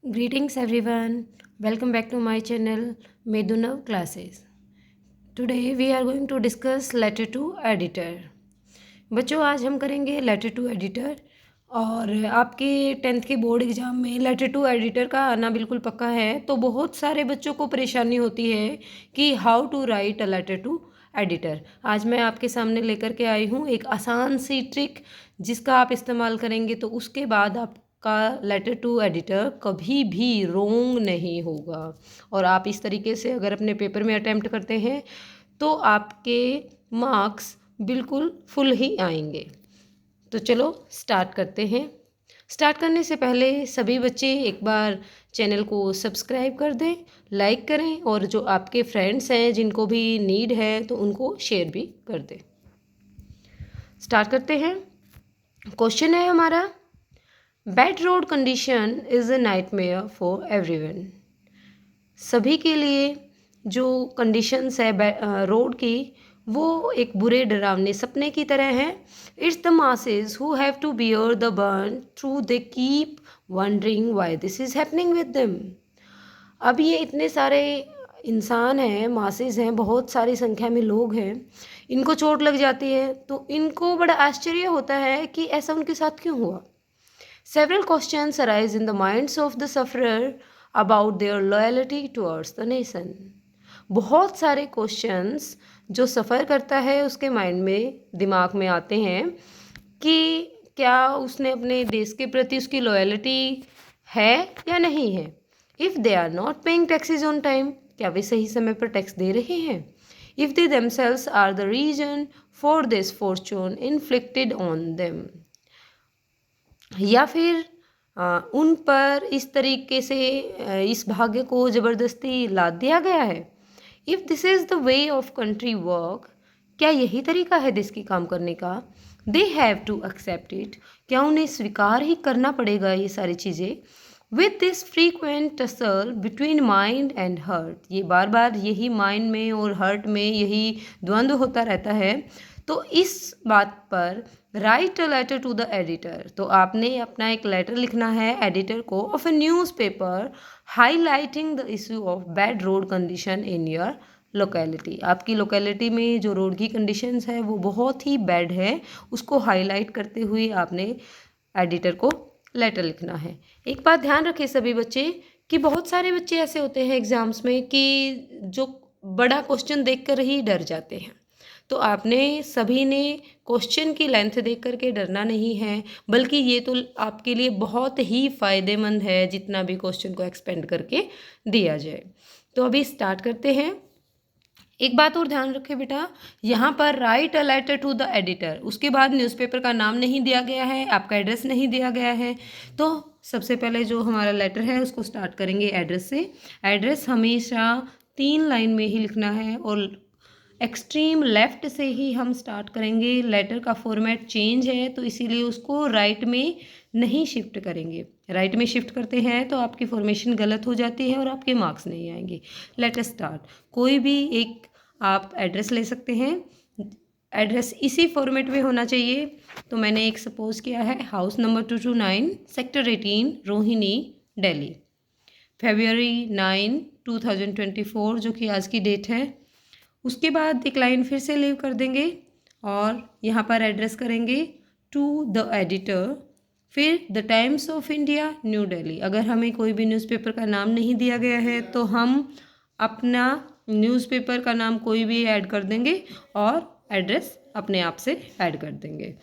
Greetings everyone, welcome back to my channel Medunav Classes. Today we are going to discuss letter to editor. बच्चों आज हम करेंगे letter to editor और आपके 10th के board exam में लेटर टू एडिटर का आना बिल्कुल पक्का है। तो बहुत सारे बच्चों को परेशानी होती है कि how to write a letter to editor. आज मैं आपके सामने लेकर के आई हूँ एक आसान सी ट्रिक जिसका आप इस्तेमाल करेंगे तो उसके बाद आपका लेटर टू एडिटर कभी भी रोंग नहीं होगा। और आप इस तरीके से अगर अपने पेपर में अटैम्प्ट करते हैं तो आपके मार्क्स बिल्कुल फुल ही आएंगे। तो चलो स्टार्ट करते हैं। स्टार्ट करने से पहले सभी बच्चे एक बार चैनल को सब्सक्राइब कर दें, लाइक करें और जो आपके फ्रेंड्स हैं जिनको भी नीड है तो उनको शेयर भी कर दें। स्टार्ट करते हैं। क्वेश्चन है हमारा, bad road condition is a nightmare for everyone. सभी के लिए जो कंडीशंस है रोड की वो एक बुरे डरावने सपने की तरह है। It's the masses who have to bear the burn through they keep wondering why this is happening with them. अब ये इतने सारे इंसान हैं, मासेस हैं, बहुत सारी संख्या में लोग हैं, इनको चोट लग जाती है तो इनको बड़ा आश्चर्य होता है कि ऐसा उनके साथ क्यों हुआ। Several questions arise in the minds of the sufferer about their loyalty towards the nation. बहुत सारे क्वेश्चंस जो सफ़र करता है उसके माइंड में, दिमाग में आते हैं कि क्या उसने अपने देश के प्रति उसकी लॉयल्टी है या नहीं है। If they are not paying taxes on time, क्या वे सही समय पर टैक्स दे रहे हैं। If they themselves are the reason for this fortune inflicted on them, या फिर उन पर इस तरीके से इस भाग्य को ज़बरदस्ती लाद दिया गया है। If this is the way of country work, क्या यही तरीका है देश की काम करने का। They have to accept it, क्या उन्हें स्वीकार ही करना पड़ेगा ये सारी चीज़ें। With this frequent tussle between mind and heart, ये बार बार यही माइंड में और हर्ट में यही द्वंद्व होता रहता है। तो इस बात पर write a letter to the editor, तो आपने अपना एक लेटर लिखना है एडिटर को of a newspaper highlighting the issue of bad road condition in your locality. आपकी लोकेलिटी में जो रोड की कंडीशंस है वो बहुत ही बैड है, उसको हाईलाइट करते हुए आपने एडिटर को लेटर लिखना है। एक बात ध्यान रखें सभी बच्चे कि बहुत सारे बच्चे ऐसे होते हैं एग्ज़ाम्स में कि जो बड़ा क्वेश्चन देखकर ही डर जाते हैं। तो आपने सभी ने क्वेश्चन की लेंथ देख कर के डरना नहीं है, बल्कि ये तो आपके लिए बहुत ही फ़ायदेमंद है जितना भी क्वेश्चन को एक्सपेंड करके दिया जाए। तो अभी स्टार्ट करते हैं। एक बात और ध्यान रखें बेटा, यहाँ पर write a letter to the editor, उसके बाद न्यूज़पेपर का नाम नहीं दिया गया है, आपका एड्रेस नहीं दिया गया है। तो सबसे पहले जो हमारा लेटर है उसको स्टार्ट करेंगे एड्रेस से। एड्रेस हमेशा 3 लाइन में ही लिखना है और एक्सट्रीम लेफ़्ट से ही हम स्टार्ट करेंगे। लेटर का फॉर्मेट चेंज है तो इसीलिए उसको राइट में नहीं शिफ्ट करेंगे। राइट में शिफ्ट करते हैं तो आपकी फॉर्मेशन गलत हो जाती है और आपके मार्क्स नहीं आएंगे। Let us start. कोई भी एक आप एड्रेस ले सकते हैं, एड्रेस इसी फॉर्मेट में होना चाहिए। तो मैंने एक सपोज किया है, house number 229 sector 18 Rohini Delhi, February 9 2024 जो कि आज की डेट है। उसके बाद एक लाइन फिर से लीव कर देंगे और यहाँ पर एड्रेस करेंगे टू द एडिटर, फिर the times of India New Delhi. अगर हमें कोई भी न्यूज़पेपर का नाम नहीं दिया गया है तो हम अपना न्यूज़पेपर का नाम कोई भी ऐड कर देंगे और एड्रेस अपने आप से ऐड कर देंगे।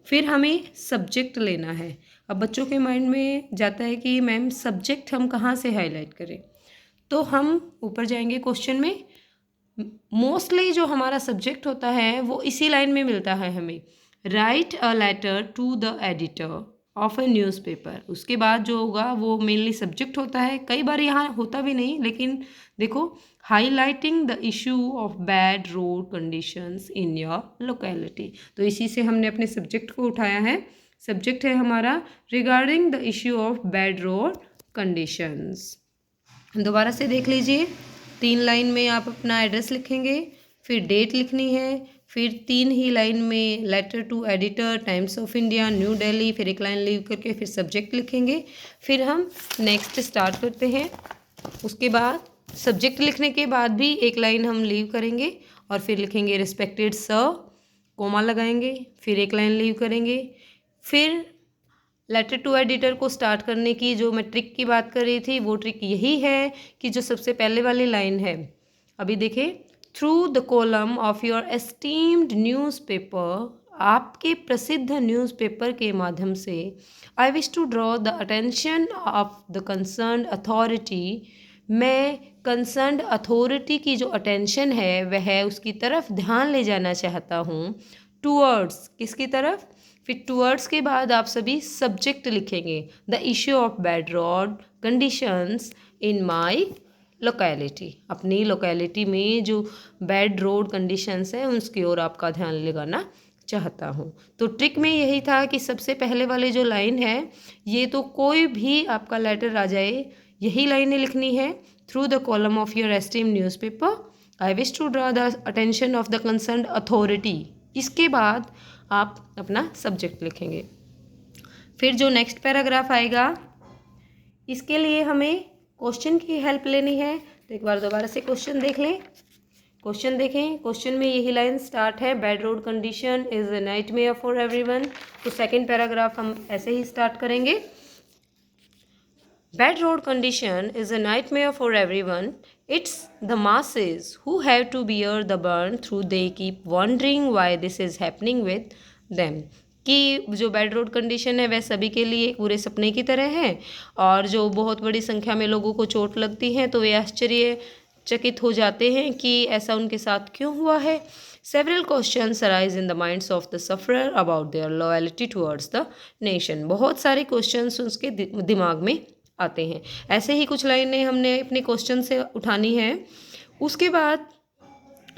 फिर हमें सब्जेक्ट लेना है। अब बच्चों के माइंड में जाता है कि मैम सब्जेक्ट हम कहाँ से हाईलाइट करें, तो हम ऊपर जाएंगे क्वेश्चन में। मोस्टली जो हमारा सब्जेक्ट होता है वो इसी लाइन में मिलता है हमें, write a letter to the editor of a newspaper. उसके बाद जो होगा वो मेनली सब्जेक्ट होता है, कई बार यहाँ होता भी नहीं, लेकिन देखो highlighting the issue of bad road conditions in your locality, तो इसी से हमने अपने सब्जेक्ट को उठाया है। सब्जेक्ट है हमारा regarding the issue of bad road conditions. दोबारा से देख लीजिए, 3 लाइन में आप अपना एड्रेस लिखेंगे, फिर डेट लिखनी है, फिर 3 ही लाइन में letter to editor, Times of India, New Delhi, फिर एक लाइन लीव करके फिर सब्जेक्ट लिखेंगे। फिर हम नेक्स्ट स्टार्ट करते हैं। उसके बाद सब्जेक्ट लिखने के बाद भी एक लाइन हम लीव करेंगे और फिर लिखेंगे रिस्पेक्टेड सर, कोमा लगाएंगे, फिर एक लाइन लीव करेंगे। फिर लेटर टू एडिटर को स्टार्ट करने की जो मैं ट्रिक की बात कर रही थी, वो ट्रिक यही है कि जो सबसे पहले वाली लाइन है, अभी देखिए, through the column of your esteemed newspaper, आपके प्रसिद्ध न्यूज़पेपर के माध्यम से, I wish to draw the attention of the concerned authority, मैं कंसर्न्ड अथॉरिटी की जो अटेंशन है वह उसकी तरफ ध्यान ले जाना चाहता हूँ। टूवर्ड्स, किसकी तरफ? फिर टूवर्ड्स के बाद आप सभी सब्जेक्ट लिखेंगे, the issue of bad road conditions in my locality, अपनी लोकेलिटी में जो बैड रोड कंडीशंस हैं उसकी ओर आपका ध्यान लगाना चाहता हूँ। तो ट्रिक में यही था कि सबसे पहले वाली जो लाइन है, ये तो कोई भी आपका लेटर आ जाए, यही लाइनें लिखनी है। Through the column of your esteemed newspaper, I wish to draw the attention of the concerned authority, इसके बाद आप अपना सब्जेक्ट लिखेंगे। फिर जो नेक्स्ट पैराग्राफ आएगा, इसके लिए हमें क्वेश्चन की हेल्प लेनी है। तो एक बार दोबारा से क्वेश्चन देख लें। क्वेश्चन देखें, क्वेश्चन में यही लाइन स्टार्ट है, bad road condition is a nightmare for everyone. तो सेकंड पैराग्राफ हम ऐसे ही स्टार्ट करेंगे। Bad road condition is a nightmare for everyone. It's the masses who have to bear the burn through they keep wondering why this is happening with them. कि जो bad road condition है वह सभी के लिए एक बुरे सपने की तरह है, और जो बहुत बड़ी संख्या में लोगों को चोट लगती है तो वे आश्चर्यचकित हो जाते हैं कि ऐसा उनके साथ क्यों हुआ है। Several questions arise in the minds of the sufferer about their loyalty towards the nation. बहुत सारे क्वेश्चंस उसके दिमाग में आते हैं। ऐसे ही कुछ लाइनें हमने अपने क्वेश्चन से उठानी है। उसके बाद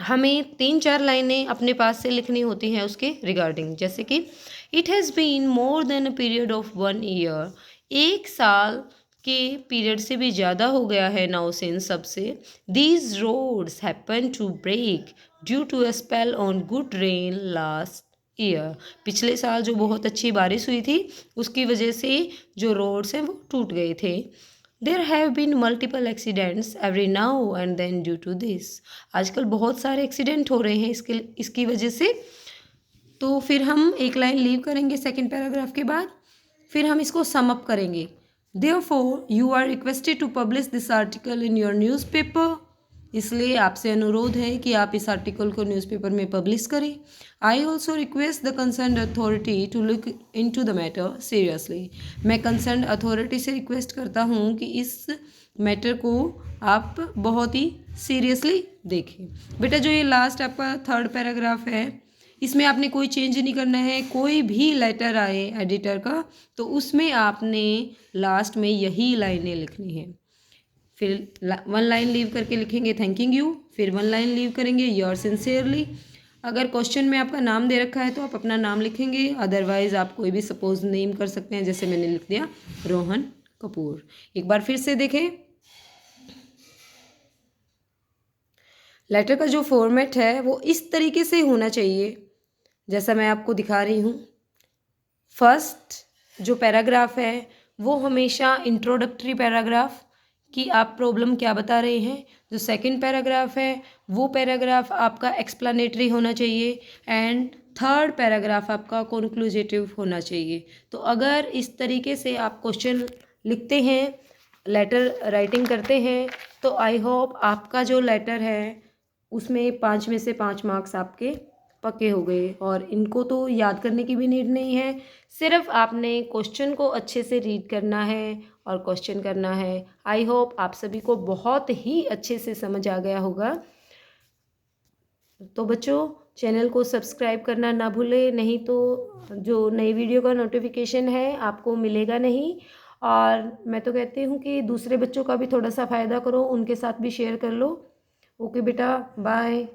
हमें 3-4 लाइनें अपने पास से लिखनी होती हैं उसके रिगार्डिंग, जैसे कि it has been more than a period of 1 year, 1 साल के पीरियड से भी ज़्यादा हो गया है नाउ सिंस सबसे। These roads happen to break due to a spell on good rain last year, पिछले साल जो बहुत अच्छी बारिश हुई थी उसकी वजह से जो रोड्स हैं वो टूट गए थे। There have been multiple accidents every now and then due to this, आजकल बहुत सारे एक्सीडेंट हो रहे हैं इसकी वजह से। तो फिर हम एक लाइन लीव करेंगे सेकंड पैराग्राफ के बाद, फिर हम इसको सम अप करेंगे। Therefore you are requested to publish this article in your newspaper, इसलिए आपसे अनुरोध है कि आप इस आर्टिकल को न्यूज़पेपर में पब्लिश करें। I also request the concerned authority to look into the matter seriously, मैं कंसर्न्ड अथॉरिटी से रिक्वेस्ट करता हूँ कि इस मैटर को आप बहुत ही सीरियसली देखें। बेटा जो ये लास्ट आपका थर्ड पैराग्राफ है, इसमें आपने कोई चेंज नहीं करना है। कोई भी लेटर आए एडिटर का तो उसमें आपने लास्ट में यही लाइनें लिखनी है। फिर 1 लाइन लीव करके लिखेंगे थैंकिंग यू, फिर 1 लाइन लीव करेंगे योर सिंसियरली। अगर क्वेश्चन में आपका नाम दे रखा है तो आप अपना नाम लिखेंगे, अदरवाइज़ आप कोई भी सपोज नेम कर सकते हैं, जैसे मैंने लिख दिया रोहन कपूर। एक बार फिर से देखें, लेटर का जो फॉर्मेट है वो इस तरीके से होना चाहिए जैसा मैं आपको दिखा रही हूँ। फर्स्ट जो पैराग्राफ है वो हमेशा इंट्रोडक्टरी पैराग्राफ कि आप प्रॉब्लम क्या बता रहे हैं। जो सेकंड पैराग्राफ है वो पैराग्राफ आपका एक्सप्लेनेटरी होना चाहिए, एंड थर्ड पैराग्राफ आपका कंक्लूजेटिव होना चाहिए। तो अगर इस तरीके से आप क्वेश्चन लिखते हैं, लेटर राइटिंग करते हैं, तो आई होप आपका जो लेटर है उसमें 5 में से 5 मार्क्स आपके पक्के हो गए। और इनको तो याद करने की भी नीड नहीं है, सिर्फ आपने क्वेश्चन को अच्छे से रीड करना है और क्वेश्चन करना है। आई होप आप सभी को बहुत ही अच्छे से समझ आ गया होगा। तो बच्चों चैनल को सब्सक्राइब करना ना भूलें, नहीं तो जो नई वीडियो का नोटिफिकेशन है आपको मिलेगा नहीं। और मैं तो कहती हूँ कि दूसरे बच्चों का भी थोड़ा सा फ़ायदा करो, उनके साथ भी शेयर कर लो। ओके बेटा, बाय।